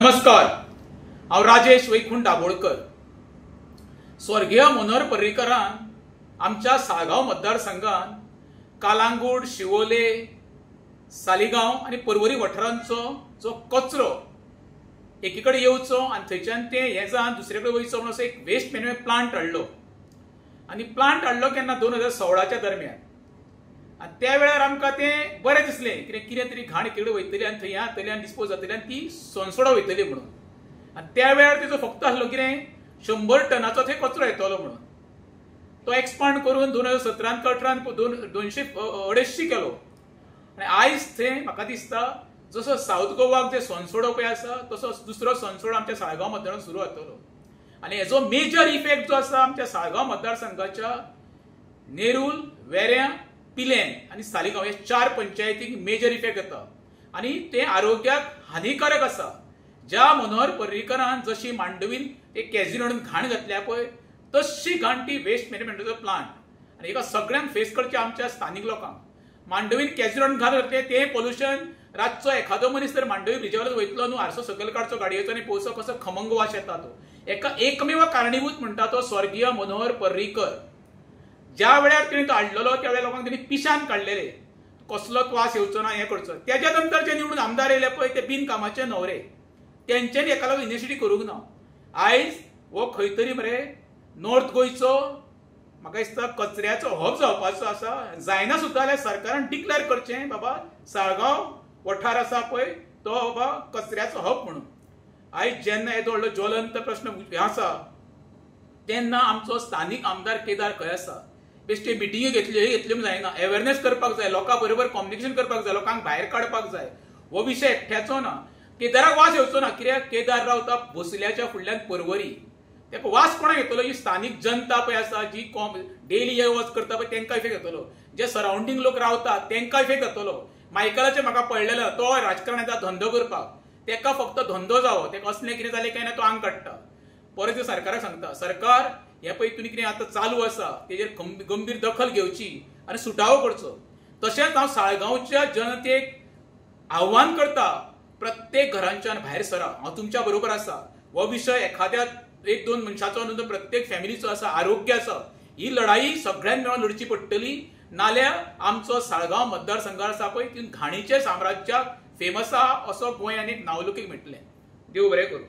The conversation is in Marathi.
नमस्कार, हांव राजेश वैकुंठ दाबोळकर। स्वर्गीय मनोहर पर्रीकरान आमच्या साळगांव मतदारसंघात कालांगूट, शिवोले, सालिगांव आणि पर्वरी वाठारांचो जो कचरो एकीकडे येवचो आणि थंयच्यान ते हे जावन दुसरे कडेन वयचो म्हणून असो एक वेस्ट मॅनेजमेंट प्लांट हाडलो। आणि प्लांट हाडलो केन्ना 2016च्या दरम्यान। आणि त्या वेळार आमकां तें बरें दिसलें, कितें तरी घाण एकीकडे वयतली आनी थंय येतली आनी डिस्पोज जातली आनी ती सोनसोडा वयतली म्हणून। आनी त्या वेळार तेजो फक्त आसलो कितें 100 टनाचो थंय कचरो येतलो म्हणून। तो एक्सपांड करून 2017 18 200-250 केलो। आनी आयज थंय म्हाका दिसता जसो साऊथ गोवाक जे सोनसोडो पळय आसा तसो दुसरो सोनसोडो आमच्या साळगांव मतदारांत सुरू जातलो। आनी हेजो मेजर इफेक्ट जो आसा आमच्या साळगांव मतदारसंघाच्या नेरूल, वेऱ्यां, पिलें आणि सालिगांव हे 4 पंचायतीक मेजर इफेक्ट येता। आणि ते आरोग्याक हानिकारक आसा। ज्या मनोहर पर्रीकरान जशी मांडवीन एक कॅझिनोन घाण घातल्या पळय तशी घाण ती वेस्ट मॅनेजमेंटाचो प्लांट। आनी हेका सगळ्यांक फेस करचें आमच्या स्थानिक लोकांक। मांडवीन कॅझिनोन घाण घातले ते पोल्युशन रातचो एखादो मनीस जर मांडवी ब्रिजावर वयतलो न्हू आरसो सकयल काडचो गाडयेचो आनी पळोवचो कसो खमंग वास येता तो। एका एकमेव कारणीभूत म्हणटा तो स्वर्गीय मनोहर पर्रीकर। ज्या वेळार तिणें तो हाडलेलो त्या वेळार लोकांक तिणें पिशान काडलेले, कसलोच वास येवचो ना हें करचो। त्याच्या नंतर जे निवडून आमदार येयले पळय ते बिनकामाचे न्हवरे, तेंच्यांनी एका लागून इनिशिएटीव करूंक ना। आयज हो खंय तरी मरे नॉर्थ गोंयचो म्हाका दिसता कचऱ्याचो हब जावपाचो आसा। जायना सुद्दां जाल्यार सरकारान डिक्लेअर करचें बाबा साळगांव वाठार आसा पळय तो बाबा कचऱ्याचो हब म्हणून। आयज जेन्ना येदो व्हडलो ज्वलंत प्रश्न आसा तेन्ना आमचो स्थानीक आमदार केदार खंय आसा? बेश्टे मिटिंगी घेतल्यो जायना, अवेअरनेस करपाक जाय, लोकां बरोबर कम्युनिकेशन करपाक जाय, लोकांक भायर काडपाक जाय। हो विशय एकट्याचो ना। केदाराक वास येवचो ना, कित्याक केदार रावता भोसल्याच्या फुडल्यान पर्वरी। तेका वास कोणाक येतलो? ही स्थानिक जनता पळय आसा जी डेली ये वच करता पळय तेंकां इफेक्ट जातलो। जे सराउंडिंग लोक रावतात तेंकां इफेक्ट जातलो। मायकलाचे म्हाका पडलेलो तो राजकारणाचा धंदो करपाक, तेका फक्त धंदो जावो, तेका असलें कितें जालें काय ना तो आंग काडटा। परत ते सरकाराक सांगता सरकार हे पळय तुमी कितें आतां चालू आसा तेजेर गंभीर दखल घेवची आनी सुटावो करचो। तशेंच हांव साळगांवच्या जनतेक आव्हान करता, प्रत्येक घरांच्यान भायर सरा, हांव तुमच्या बरोबर आसा। हो विशय एखाद्या 1-2 मनशाचो न्हू, प्रत्येक फॅमिलीचो आसा, आरोग्याचो। ही लढाई सगळ्यांनी मेळून लढची पडटली, नाल्यार आमचो साळगांव मतदारसंघ आसा पळय तितून घाणीचे साम्राज्याक फेमस आहा असो गोंयान एक नावलौकीक मेळटलें। देव बरें करूं।